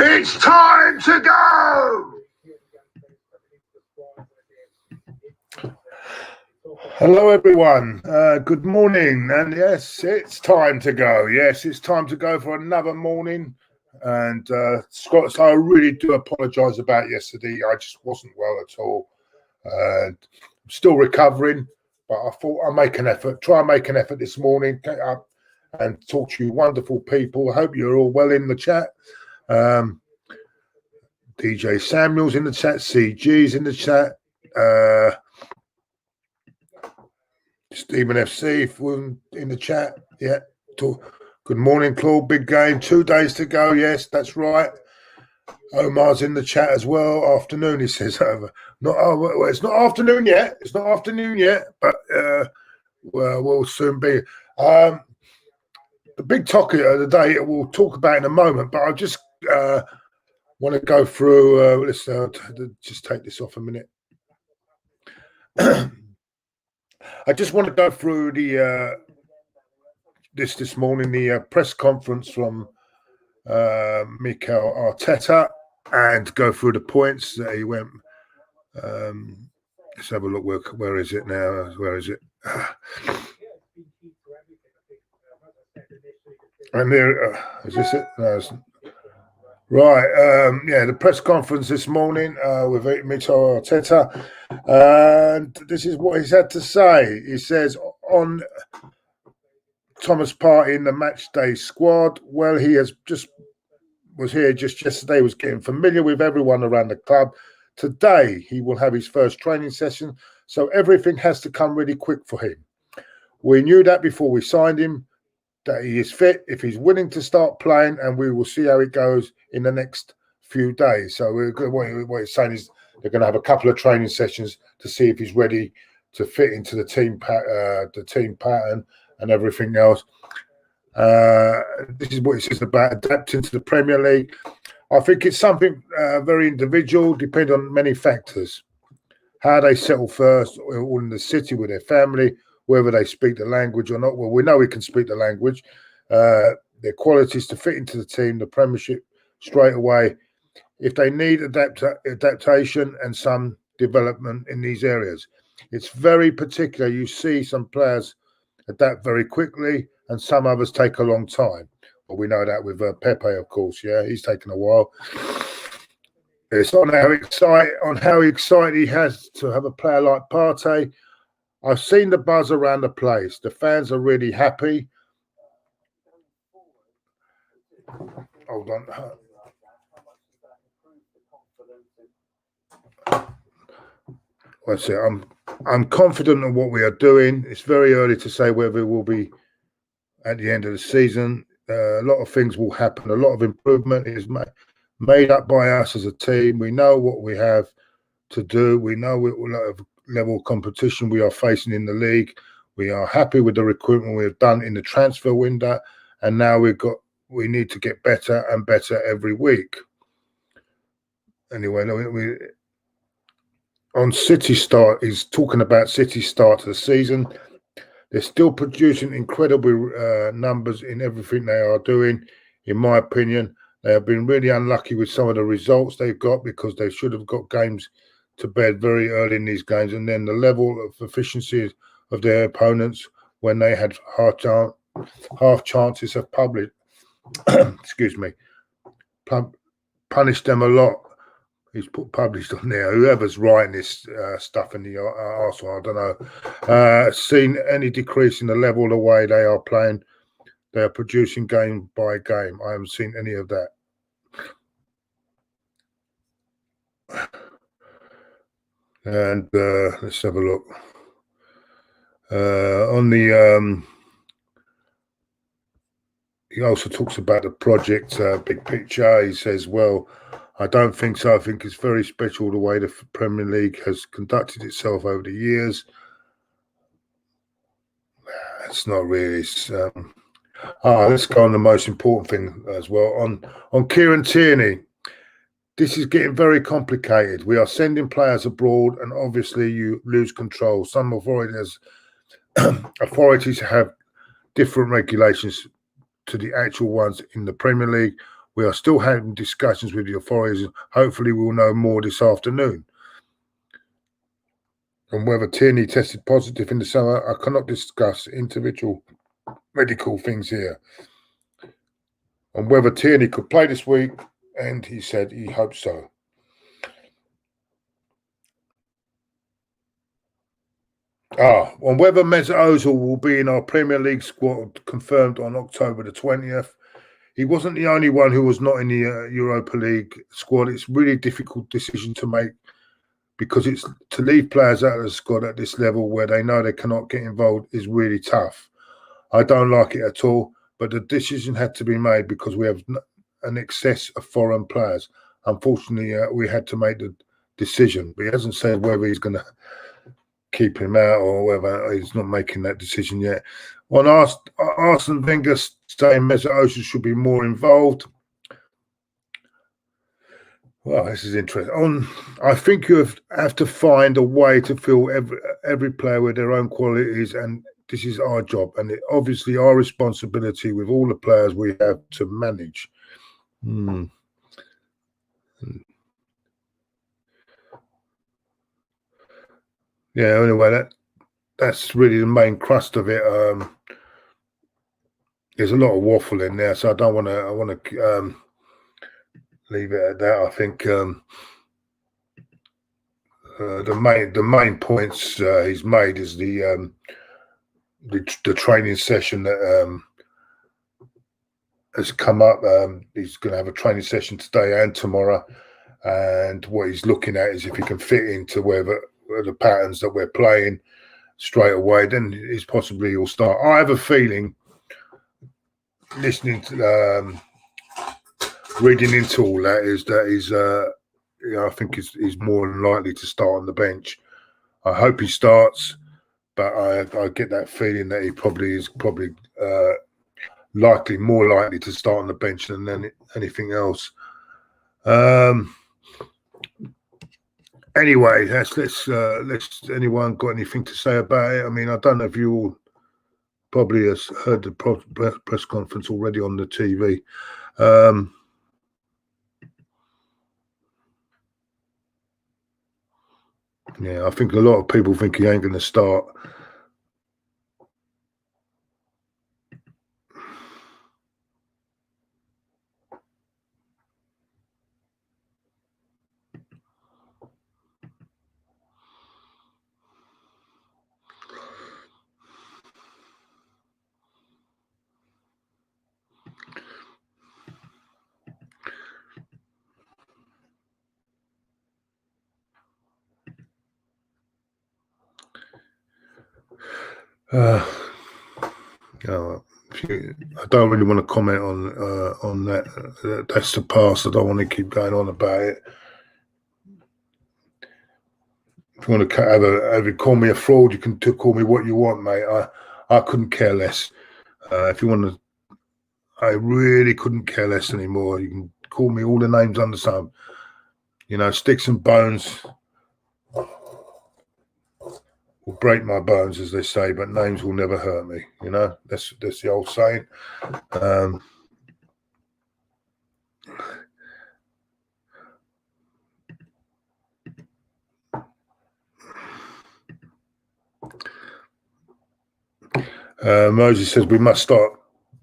It's time to go! Hello, everyone. Good morning. And yes, it's time to go. Yes, it's time to go for another morning. And Scott, so I really do apologise about yesterday. I just wasn't well at all. I'm still recovering, but I thought I'll make an effort, try and make an effort this morning, get up and talk to you wonderful people. I hope you're all well in the chat. DJ Samuel's in the chat, CG's in the chat. Stephen FC in the chat. Yeah. Good morning, Claude. Big game. 2 days to go. Yes, that's right. Omar's in the chat as well. Afternoon, he says over. Well, it's not afternoon yet. It's not afternoon yet, but well, we'll soon be. The big topic of the day we'll talk about in a moment, but I just want to go through. Let's just take this off a minute. I just want to go through the this morning, the press conference from Mikel Arteta, and go through the points that he went. Let's have a look. Where is it now? Where is it? And there is this it? No, it's, right. Yeah, the press conference this morning with Mikel Arteta, and this is what he's had to say. He says on Thomas Partey in the match day squad. Well, he was here just yesterday, was getting familiar with everyone around the club. Today, he will have his first training session, so everything has to come really quick for him. We knew that before we signed him, that he is fit, if he's willing to start playing, and we will see how it goes in the next few days. So what he's saying is they're going to have a couple of training sessions to see if he's ready to fit into the team pattern and everything else. This is what he says about adapting to the Premier League. I think it's something very individual, depending on many factors. How they settle first, all in the city with their family, whether they speak the language or not. Well, we know we can speak the language. Their qualities to fit into the team, the Premiership, straight away. If they need adaptation and some development in these areas. It's very particular. You see some players adapt very quickly, and some others take a long time. Well, we know that with Pepe, of course. Yeah, he's taken a while. It's on how excited he has to have a player like Partey. I've seen the buzz around the place. The fans are really happy. Hold on. That's it. I'm confident in what we are doing. It's very early to say whether it will be at the end of the season. A lot of things will happen. A lot of improvement is made up by us as a team. We know what we have to do. We know what level of competition we are facing in the league. We are happy with the recruitment we have done in the transfer window, and now we need to get better and better every week. Anyway, on City start, he's talking about City start to the season. They're still producing incredible numbers in everything they are doing. In my opinion, they have been really unlucky with some of the results they've got, because they should have got games to bed very early in these games. And then the level of efficiency of their opponents when they had half chances of punished them a lot. He's published on there. Whoever's writing this stuff in the arsenal, I don't know. Seen any decrease in the level of the way they are playing? They are producing game by game. I haven't seen any of that. And let's have a look. He also talks about the project, big picture. He says, well, I don't think so. I think it's very special the way the Premier League has conducted itself over the years. It's not really. Let's go on the most important thing as well. On Kieran Tierney, this is getting very complicated. We are sending players abroad, and obviously you lose control. Some authorities authorities have different regulations to the actual ones in the Premier League. We are still having discussions with the authorities. Hopefully, we'll know more this afternoon. And whether Tierney tested positive in the summer, I cannot discuss individual medical things here. And whether Tierney could play this week, and he said he hopes so. On whether Mesut Ozil will be in our Premier League squad confirmed on October the 20th. He wasn't the only one who was not in the Europa League squad. It's a really difficult decision to make because it's to leave players out of the squad at this level where they know they cannot get involved is really tough. I don't like it at all, but the decision had to be made because we have an excess of foreign players. Unfortunately, we had to make the decision, but he hasn't said whether he's going to keep him out or whether he's not making that decision yet. On Arsene Wenger saying Mesut Ozil should be more involved. Well, this is interesting. I think you have to find a way to fill every player with their own qualities, and this is our job, and obviously our responsibility with all the players we have to manage. Yeah. Anyway, that's really the main crust of it. There's a lot of waffle in there, so I don't want to. I want to leave it at that. I think the main points he's made is the training session that has come up. He's going to have a training session today and tomorrow, and what he's looking at is if he can fit into whether the patterns that we're playing straight away. Then he's possibly he'll start. I have a feeling, listening to reading into all that, is that he's I think he's more than likely to start on the bench. I hope he starts, but I get that feeling that he probably is more likely to start on the bench than anything else. Anyway, let's anyone got anything to say about it? I mean, I don't know if you all probably has heard the press conference already on the TV. Yeah, I think a lot of people think he ain't going to start. I don't really want to comment on that. That's the past. I don't want to keep going on about it. If you want to have it call me a fraud, you can call me what you want, mate. I couldn't care less. If you want to, I really couldn't care less anymore. You can call me all the names under the sun. You know, sticks and bones will break my bones, as they say, but names will never hurt me. You know, that's the old saying. Moses says we must start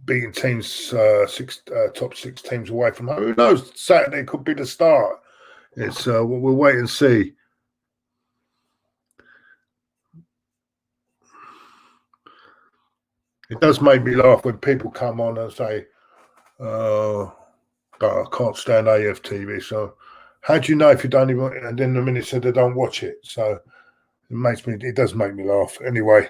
beating teams, top six teams away from home. Who knows? Saturday could be the start. It's we'll wait and see. It does make me laugh when people come on and say, "Oh, I can't stand AFTV." So, how do you know if you don't even? And then the minute said they don't watch it, so it does make me laugh. Anyway.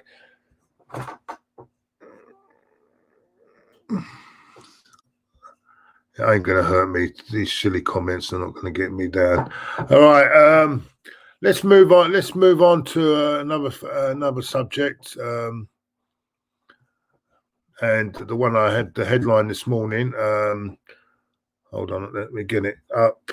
It ain't going to hurt me. These silly comments are not going to get me down. All right, let's move on. Let's move on to another subject. And the one I had the headline this morning. Hold on, let me get it up.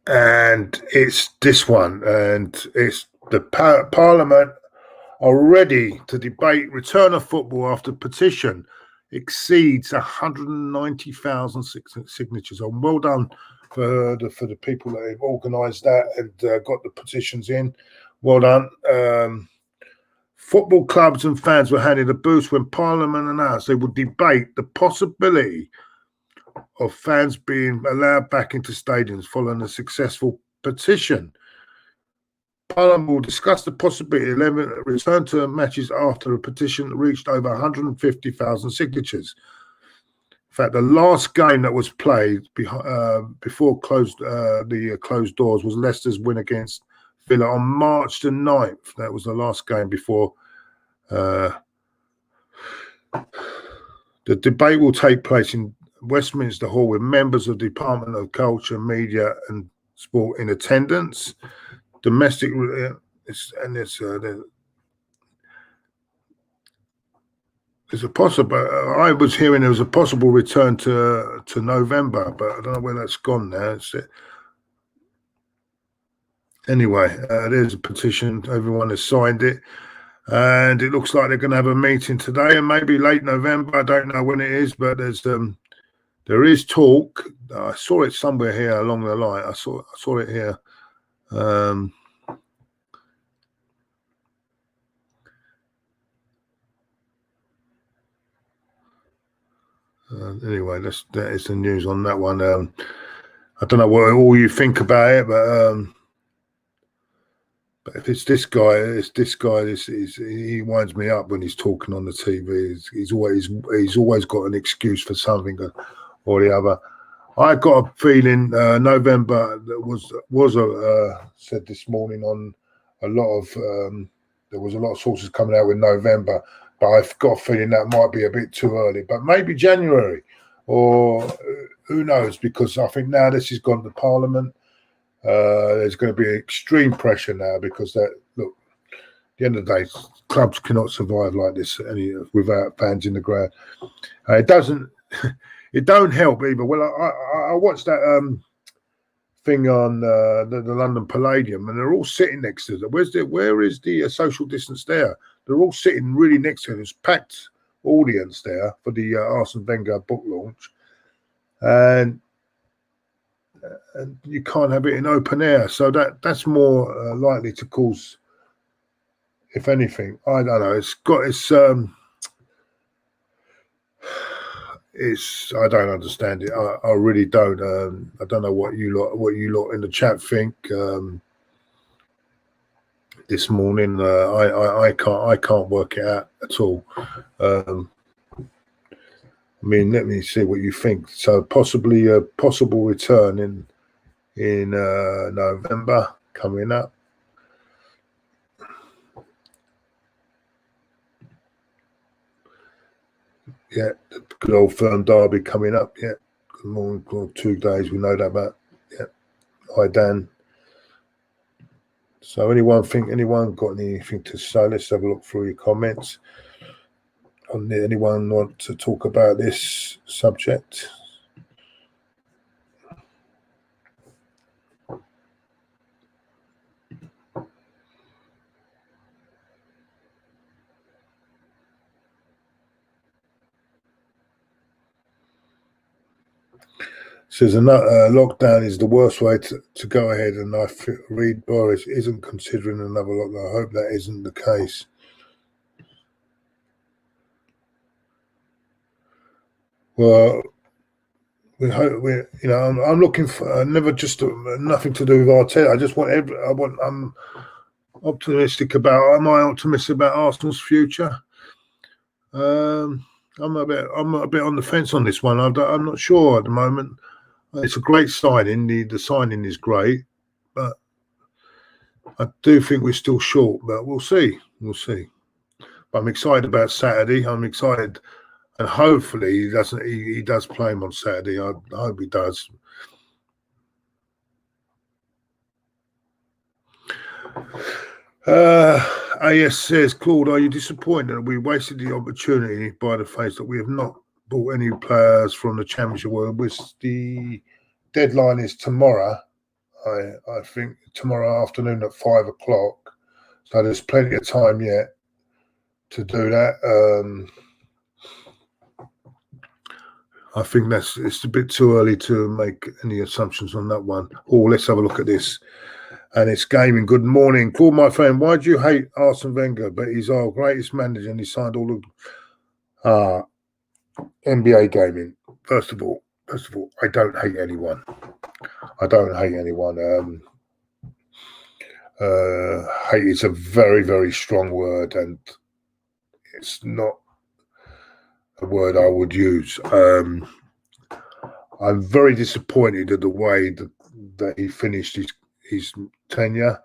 and it's this one, and it's the Parliament are ready to debate return of football after petition exceeds 190,000 signatures. And well done for the people that have organised that and got the petitions in. Well done. Football clubs and fans were handed a boost when Parliament announced they would debate the possibility of fans being allowed back into stadiums following a successful petition. Parliament will discuss the possibility of return to matches after a petition reached over 150,000 signatures. In fact, the last game that was played before the closed doors was Leicester's win against Villa on March the 9th. That was the last game before. The debate will take place in Westminster Hall with members of the Department of Culture, Media and Sport in attendance. Domestic, there's a possible. I was hearing there was a possible return to November, but I don't know where that's gone now. Anyway, there's a petition. Everyone has signed it, and it looks like they're going to have a meeting today, and maybe late November. I don't know when it is, but there is talk. I saw it somewhere here along the line. I saw it here. Anyway, that is the news on that one. I don't know what all you think about it, but if it's this guy, he winds me up when he's talking on the TV. He's always got an excuse for something or the other. I got a feeling November was said this morning on a lot of there was a lot of sources coming out with November, but I've got a feeling that might be a bit too early. But maybe January, or who knows? Because I think now this has gone to Parliament. There's going to be extreme pressure now because at the end of the day, clubs cannot survive like this without fans in the ground. It don't help either. Well, I watched that thing on the London Palladium, and they're all sitting next to them. Where is the social distance there? They're all sitting really next to them. There's packed audience there for the Arsene Wenger book launch, and you can't have it in open air. So that's more likely to cause, if anything, I don't know. I don't understand it. I really don't. I don't know what you lot in the chat think. This morning, I can't work it out at all. I mean, let me see what you think. So possibly a possible return in November coming up. Yeah, good old firm derby coming up. Yeah, good morning. 2 days. We know that about. Yeah, hi Dan. So anyone got anything to say? Let's have a look through your comments. Anyone want to talk about this subject? Says lockdown is the worst way to go ahead, and I read Boris isn't considering another lockdown. I hope that isn't the case. Well, we hope I'm looking for never just nothing to do with Arteta. I just I'm optimistic about. Am I optimistic about Arsenal's future? I'm a bit on the fence on this one. I'm not sure at the moment. It's a great signing. The signing is great, but I do think we're still short. But we'll see. We'll see. But I'm excited about Saturday. I'm excited, and hopefully he does play him on Saturday. I hope he does. AS says, Claude, are you disappointed that we wasted the opportunity by the face that we have not bought any players from the Championship? Well, the deadline is tomorrow. I think tomorrow afternoon at 5 o'clock. So there's plenty of time yet to do that. I think it's a bit too early to make any assumptions on that one. Oh, let's have a look at this. And it's gaming. Good morning, Claude, my friend. Why do you hate Arsene Wenger? But he's our greatest manager, and he signed all the NBA gaming. First of all, I don't hate anyone. Hate is a very, very strong word, and it's not a word I would use. I'm very disappointed at the way that he finished his tenure.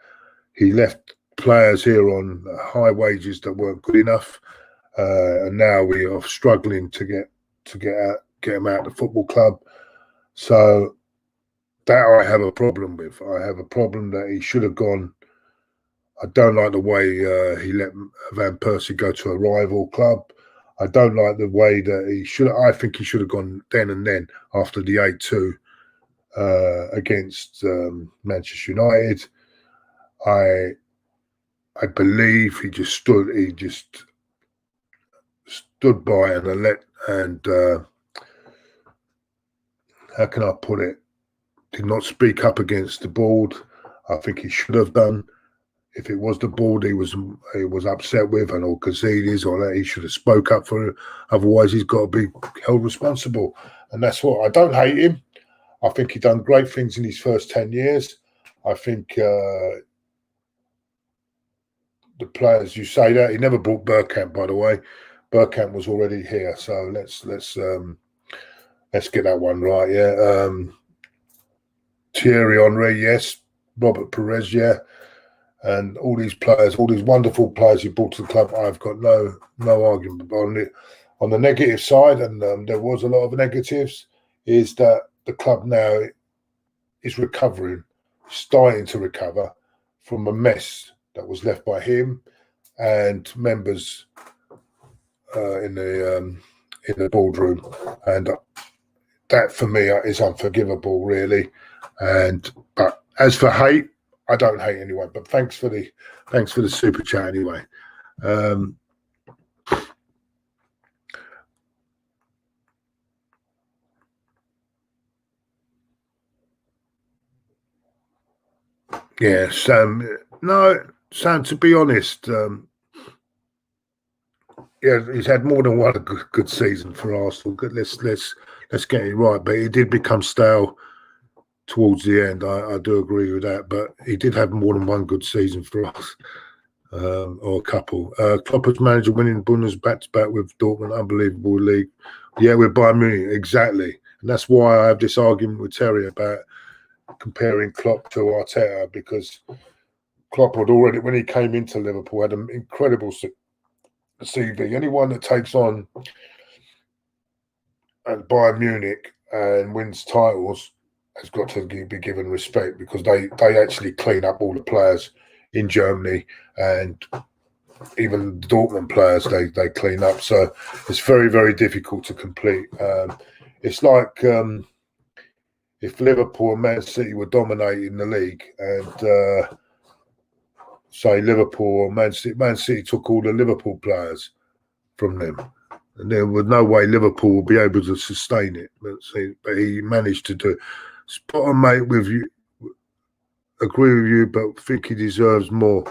He left players here on high wages that weren't good enough, and now we are struggling to get him out of the football club. So that I have a problem with. I have a problem that he should have gone. I don't like the way he let Van Persie go to a rival club. I don't like the way that he should. I think he should have gone then and then after the 8-2 against Manchester United. I believe he just stood by and how can I put it? Did not speak up against the board. I think he should have done. If it was the board he was upset with and or Gazidis or that, he should have spoke up for it. Otherwise, he's got to be held responsible. And that's what I don't hate him. I think he done great things in his first 10 years. I think the players, you say that, he never brought Bergkamp, by the way. Bergkamp was already here, so let's get that one right. Yeah, Thierry Henry, yes. Robert Perez, yeah. And all these players, all these wonderful players he brought to the club, I've got no argument on it. On the negative side, and there was a lot of negatives, is that the club now is recovering, starting to recover from a mess that was left by him and members in the boardroom, and that for me is unforgivable, really. But as for hate, I don't hate anyone, but thanks for the super chat anyway. Yeah, Sam. No, Sam. To be honest, yeah, he's had more than one good season for Arsenal. Let's get it right. But he did become stale towards the end. I do agree with that. But he did have more than one good season for us, or a couple. Klopp as manager winning Bundesliga back-to-back with Dortmund, unbelievable league. Yeah, with Bayern Munich, exactly. And that's why I have this argument with Terry about comparing Klopp to Arteta, because Klopp had already, when he came into Liverpool, had an incredible CV. Anyone that takes on and Bayern Munich and wins titles has got to be given respect, because they actually clean up all the players in Germany, and even the Dortmund players they clean up. So it's very, very difficult to complete. It's like if Liverpool and Man City were dominating the league, and say Liverpool or Man City took all the Liverpool players from them, and there was no way Liverpool would be able to sustain it. But he managed to do. Spot on, mate. With you, agree with you, but think he deserves more.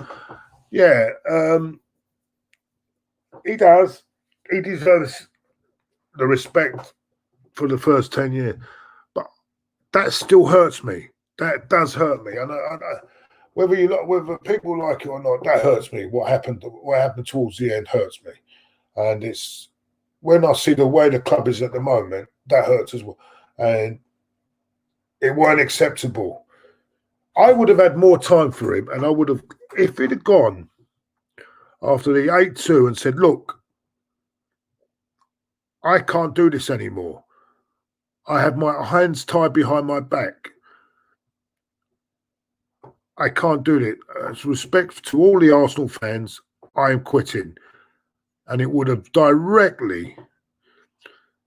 Yeah, he does. He deserves the respect for the first 10 years, but that still hurts me. That does hurt me, and whether people like it or not, that hurts me. What happened towards the end hurts me, and it's when I see the way the club is at the moment, that hurts as well, and it weren't acceptable. I would have had more time for him, and I would have, if he'd have gone after the 8-2 and said, "Look, I can't do this anymore. I have my hands tied behind my back. I can't do it. As respect to all the Arsenal fans, I am quitting." And it would have directly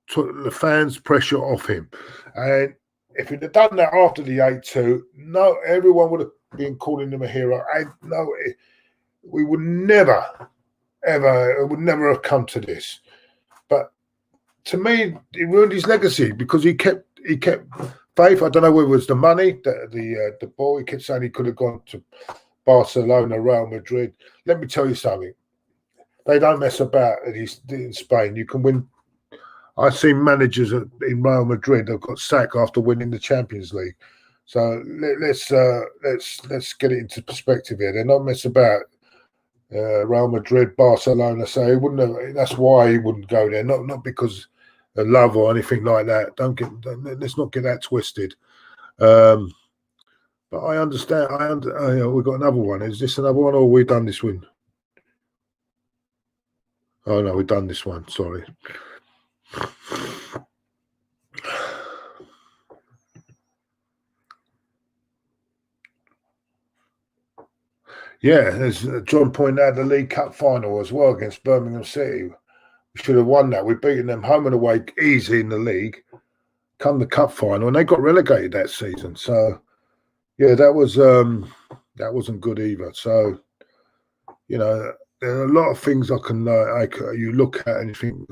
took the fans' pressure off him. And if he'd have done that after the 8-2, no, everyone would have been calling him a hero. We would never, ever, it would never have come to this. But to me, it ruined his legacy because he kept faith. I don't know whether it was the money, the ball. He kept saying he could have gone to Barcelona, Real Madrid. Let me tell you something. They don't mess about in Spain. You can win. I've seen managers in Real Madrid that got sacked after winning the Champions League. So let's get it into perspective here. They're not mess about. Real Madrid, Barcelona. So he wouldn't have. That's why he wouldn't go there. Not because of love or anything like that. Let's not get that twisted. But I understand. We've got another one. Is this another one, or have we done this one? Oh no, we've done this one. Sorry. Yeah, as John pointed out, the League Cup final as well against Birmingham City. We should have won that. We've beaten them home and away easy in the league. Come the cup final, and they got relegated that season. So, yeah, that wasn't good either. So, you know, there are a lot of things you look at and you think,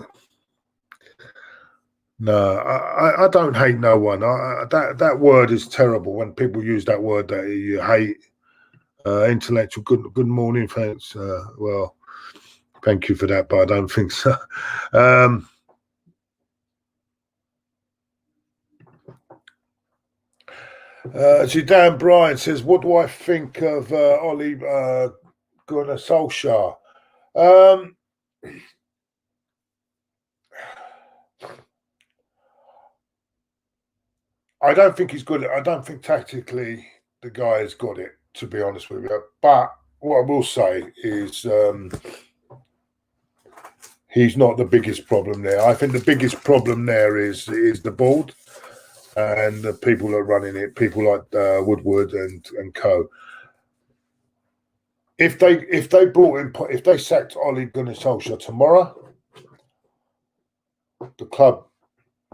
no, I don't hate no one. That word is terrible when people use that word that you hate. Intellectual. Good morning, thanks. Well, thank you for that, but I don't think so. Zidane Bryan says, "What do I think of Ollie Gunnar Solskjaer?" I don't think he's good. I don't think tactically the guy has got it, to be honest with you. But what I will say is he's not the biggest problem there. I think the biggest problem there is the board and the people that are running it, people like Woodward and co. If they sacked Ole Gunnar Solskjaer tomorrow, the club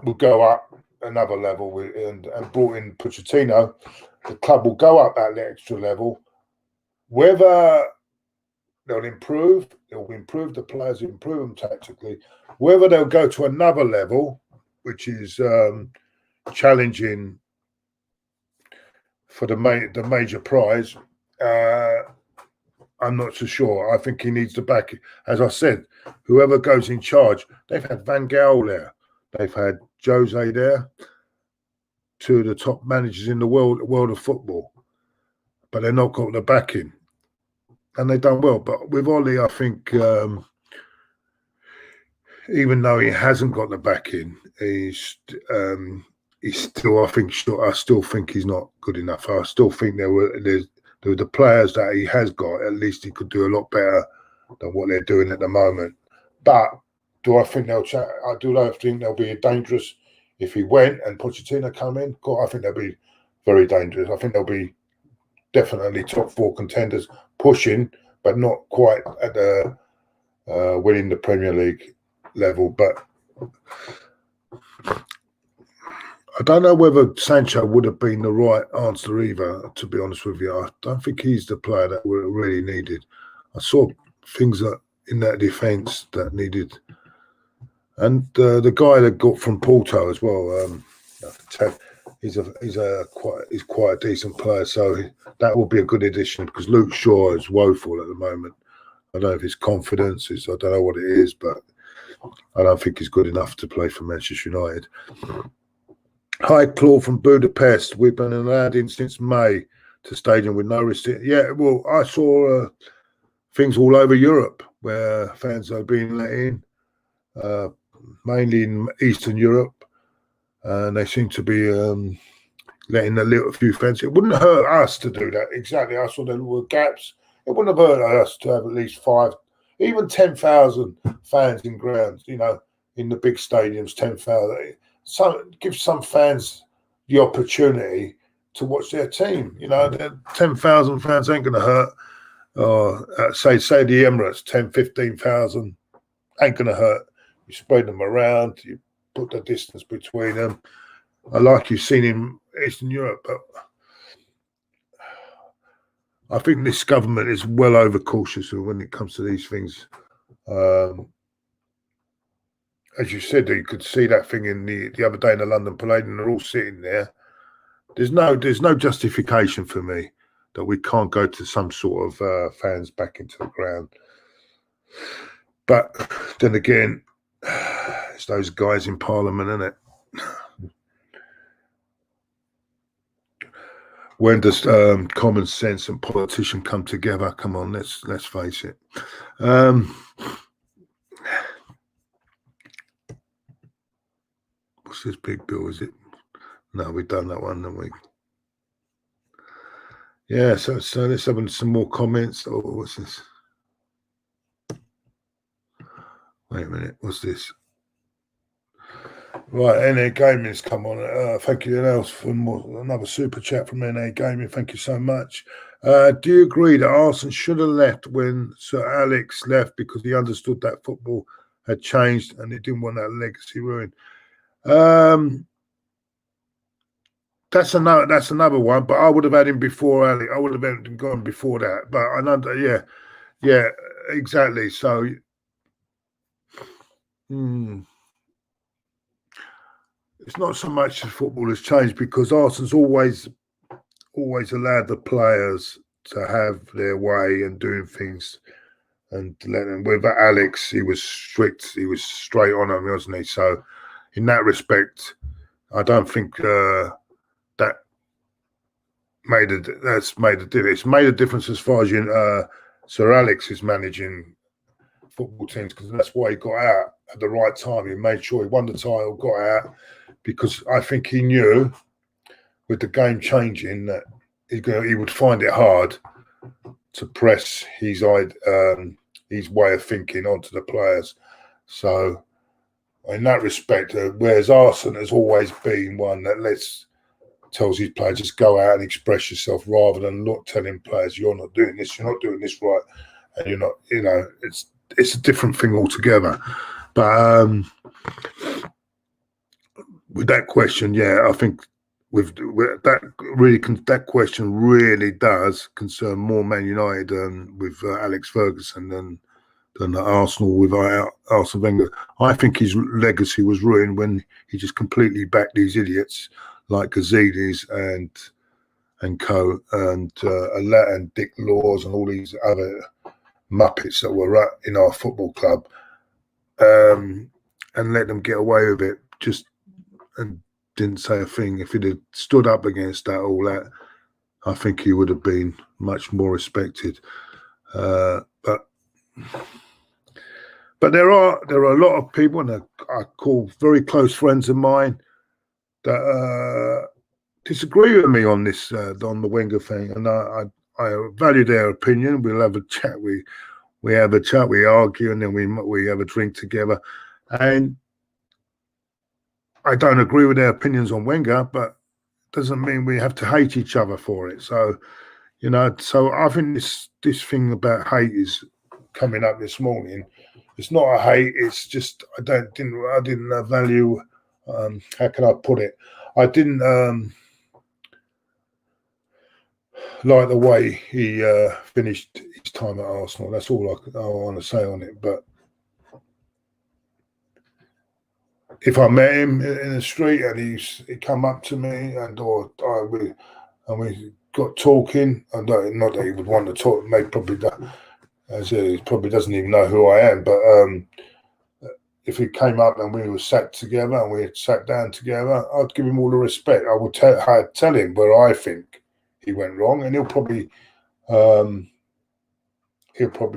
will go up another level and brought in Pochettino, the club will go up that extra level. Whether they'll improve the players, improve them tactically. Whether they'll go to another level, which is challenging for the major prize, I'm not so sure. I think he needs to back, as I said, whoever goes in charge. They've had Van Gaal there. They've had Jose there, two of the top managers in the world of football, but they're not got the backing, and they've done well. But with Ollie, I think even though he hasn't got the backing, he's still. I still think he's not good enough. I still think there were the players that he has got. At least he could do a lot better than what they're doing at the moment. But do I think they'll? I think they'll be dangerous if he went and Pochettino come in. I think they'll be very dangerous. I think they'll be definitely top 4 contenders, pushing, but not quite at the winning the Premier League level. But I don't know whether Sancho would have been the right answer either, to be honest with you. I don't think he's the player that we really needed. I saw things in that defence that needed. And the guy that got from Porto as well, he's quite a decent player. So that will be a good addition because Luke Shaw is woeful at the moment. I don't know if his confidence is, I don't know what it is, but I don't think he's good enough to play for Manchester United. Hi, Claude from Budapest. We've been allowed in since May to stadium with no restriction. Yeah, well, I saw things all over Europe where fans are being let in, mainly in Eastern Europe, and they seem to be letting a few fans. It wouldn't hurt us to do that. Exactly. I saw there were gaps. It wouldn't have hurt us to have at least 5, even 10,000 fans in grounds, in the big stadiums, 10,000. Give some fans the opportunity to watch their team. 10,000 fans ain't going to hurt. Say the Emirates, 10, 15,000 ain't going to hurt. You spread them around, you put the distance between them. I like you've seen in Eastern Europe, but I think this government is well overcautious when it comes to these things. As you said, you could see that thing in the other day in the London Parade, and they're all sitting there. There's no justification for me that we can't go to some sort of fans back into the ground. But then again, it's those guys in Parliament, isn't it? When does common sense and politician come together? Come on, let's face it. What's this big bill? Is it? No, we've done that one, haven't we? Yeah, so let's have some more comments. Oh, what's this? Wait a minute, what's this? Right, NA Gaming's come on. Thank you, else for another super chat from NA Gaming. Thank you so much. Do you agree that Arsene should have left when Sir Alex left because he understood that football had changed and he didn't want that legacy ruined? That's another one, but I would have had him before Alex. I would have had him gone before that. But I know, yeah, exactly. So, it's not so much the football has changed because Arsene's always allowed the players to have their way and doing things and letting. With Alex, he was strict. He was straight on him, wasn't he? So, in that respect, I don't think that that's made a difference. It's made a difference as far as Sir Alex is managing football teams because that's why he got out at the right time. He made sure he won the title, got out because I think he knew with the game changing that he would find it hard to press his way of thinking onto the players. So in that respect, whereas Arsene has always been one that tells his players just go out and express yourself rather than telling players you're not doing this right, and you're not. It's a different thing altogether. But with that question, yeah, I think with that question really does concern more Man United with Alex Ferguson than Arsenal with Arsene Wenger. I think his legacy was ruined when he just completely backed these idiots like Gazidis and co and Dick Laws and all these other muppets that were in our football club, and let them get away with it. And didn't say a thing. If he'd have stood up against all that, I think he would have been much more respected. But there are a lot of people, and I call very close friends of mine, that disagree with me on this, on the Wenger thing, and I value their opinion. We'll have a chat. We have a chat. We argue, and then we have a drink together. And I don't agree with their opinions on Wenger, but it doesn't mean we have to hate each other for it. So, so I think this thing about hate is coming up this morning. It's not a hate. It's just I didn't value. How can I put it? I didn't like the way he finished his time at Arsenal. That's all I want to say on it. But if I met him in the street and he come up to me we got talking, and not that he would want to talk, maybe probably he probably doesn't even know who I am, but if he came up and we were sat together and we had sat down together, I'd give him all the respect. I would tell him where I think he went wrong, and he'll probably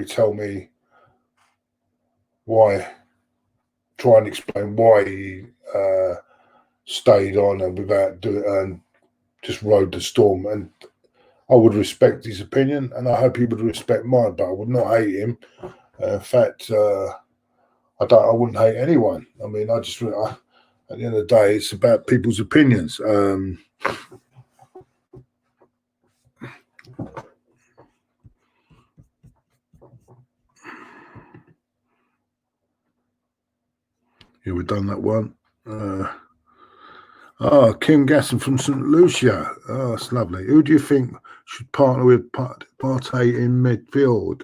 tell me why. Try and explain why he stayed on and without doing and just rode the storm. And I would respect his opinion, and I hope he would respect mine. But I would not hate him. In fact, I wouldn't hate anyone. I mean, at the end of the day, it's about people's opinions. Yeah, we've done that one. Oh, Kim Gasson from St. Lucia. Oh, that's lovely. Who do you think should partner with Partey in midfield?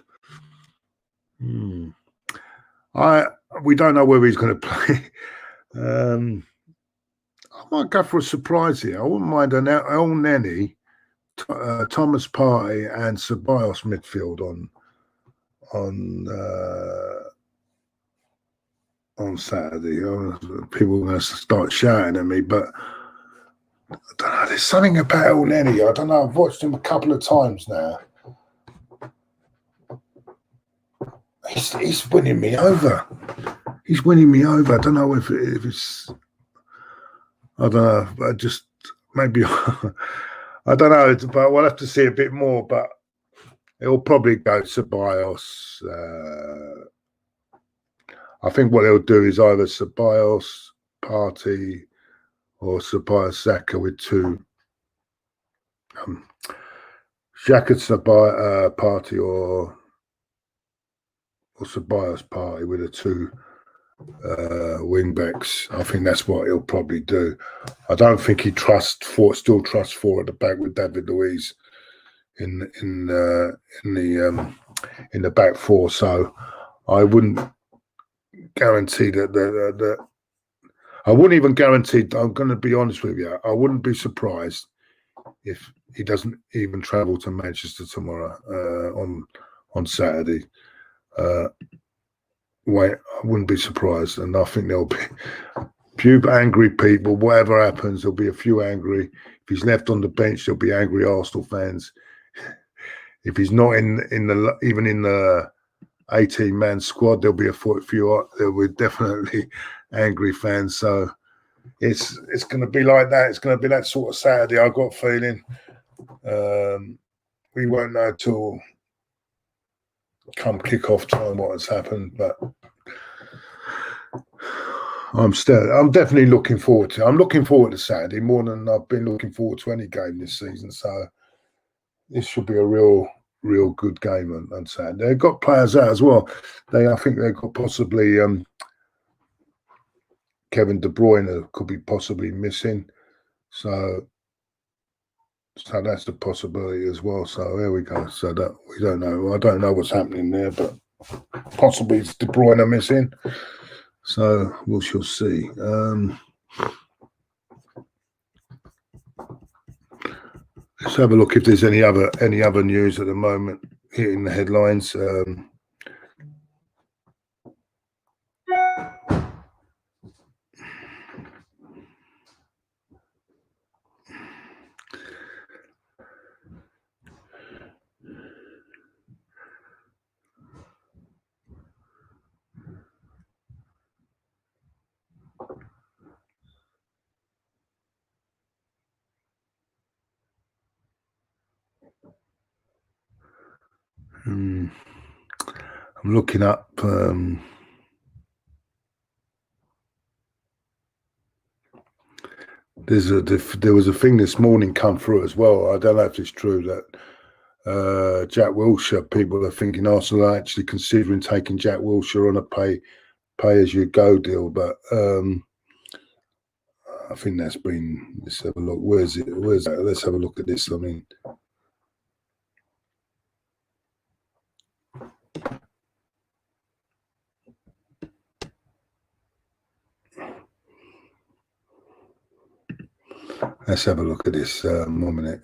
We don't know whether he's going to play. I might go for a surprise here. I wouldn't mind an El Neni, Thomas Partey, and Ceballos midfield on Saturday. People are going to start shouting at me, but I don't know. There's something about El Neni. I don't know. I've watched him a couple of times now. He's winning me over. He's winning me over. I don't know if it's. I don't know. But just maybe. I don't know. But we'll have to see a bit more. But it'll probably go Ceballos. I think what they'll do is either Ceballos, Partey, or Ceballos Xhaka with two. Xhaka Partey or Ceballos Partey with the two wing backs. I think that's what he'll probably do. I don't think he still trusts four at the back with David Luiz in the back four. So I wouldn't guarantee that. I wouldn't even guarantee. I'm going to be honest with you. I wouldn't be surprised if he doesn't even travel to Manchester tomorrow on Saturday. I wouldn't be surprised, and I think there'll be a few angry people. Whatever happens, there'll be a few angry. If he's left on the bench, there'll be angry Arsenal fans. If he's not even in the 18-man squad, there'll be there'll be definitely angry fans. So it's going to be like that. It's going to be that sort of Saturday. I've got a feeling. We won't know till come kick-off time what has happened, but I'm definitely looking forward to it. I'm looking forward to Saturday more than I've been looking forward to any game this season. So this should be a real good game on Saturday. They've got players out as well. I think they've got possibly Kevin De Bruyne could be possibly missing. So that's the possibility as well. So there we go. So that we don't know. I don't know what's happening there, but possibly it's De Bruyne missing. So we shall see. Let's have a look if there's any other news at the moment here in the headlines. I'm looking up. There was a thing this morning come through as well. I don't know if it's true that Jack Wilshere, people are thinking Arsenal are actually considering taking Jack Wilshere on a pay as you go deal, but I think that's been. Let's have a look. Where's that? Let's have a look at this. I mean. Let's have a look at this. 1 minute.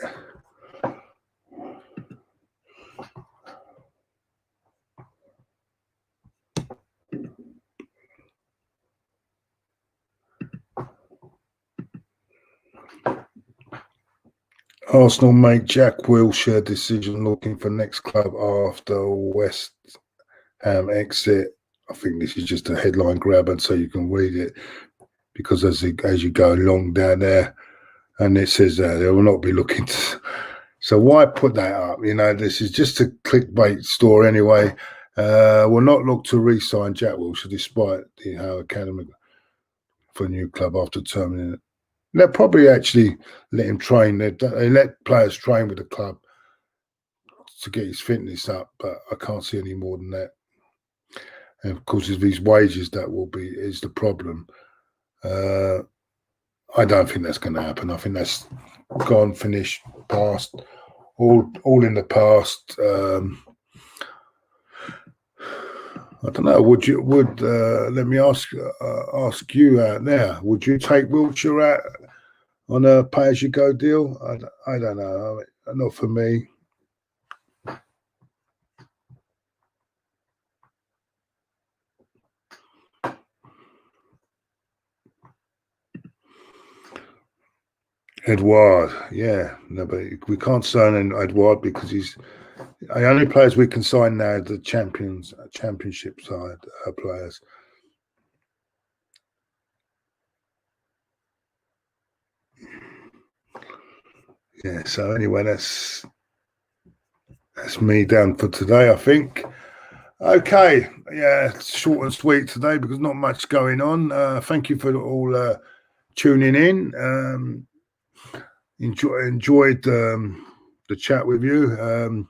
Arsenal make Jack Wilshere decision looking for next club after West Ham exit. I think this is just a headline grab, and so you can read it because as you go along down there, and it says they will not be looking to. So why put that up? You know, this is just a clickbait story anyway. Will not look to re-sign Jack Wilshere despite the Howe Academy for a new club after terminating it. They'll probably actually let him train. They let players train with the club to get his fitness up, but I can't see any more than that. And of course, it's these wages that is the problem. I don't think that's going to happen. I think that's gone, finished, past, all in the past. I don't know. Would let me ask you out there? Would you take Wilshere out on a pay-as-you-go deal? I don't know. Not for me. Edouard, yeah, no, but we can't sign Edouard because he's the only players we can sign now are the championship side players. Yeah. So anyway, that's me done for today, I think. Okay, yeah, short and sweet today because not much going on. Thank you for all tuning in. Enjoyed the chat with you.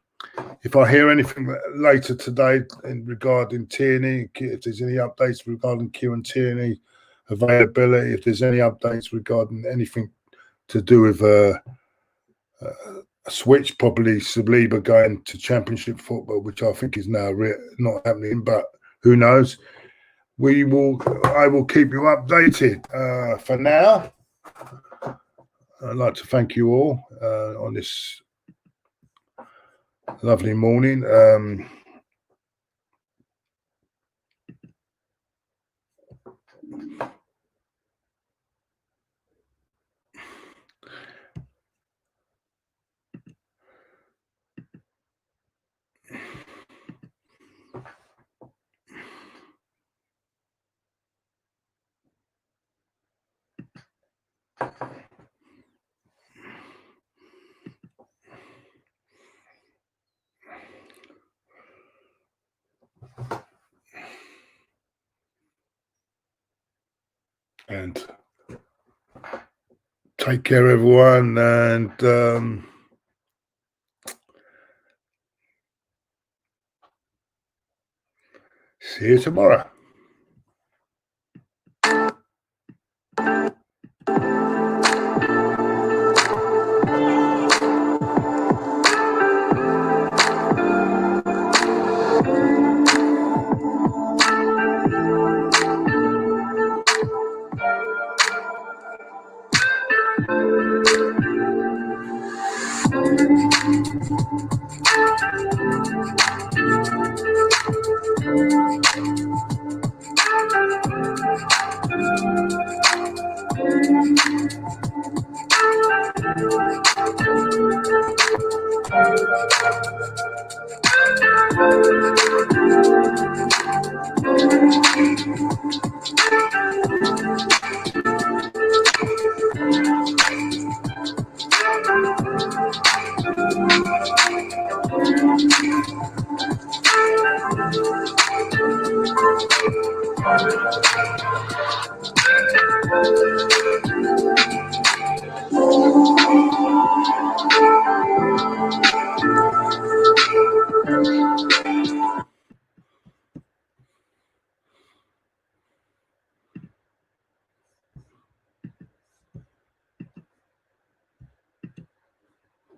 If I hear anything later today regarding Tierney, if there's any updates regarding Kieran Tierney availability, if there's any updates regarding anything to do with a switch, probably Saliba going to Championship football, which I think is now not happening, but who knows? I will keep you updated. For now, I'd like to thank you all on this lovely morning. And take care, everyone, and see you tomorrow.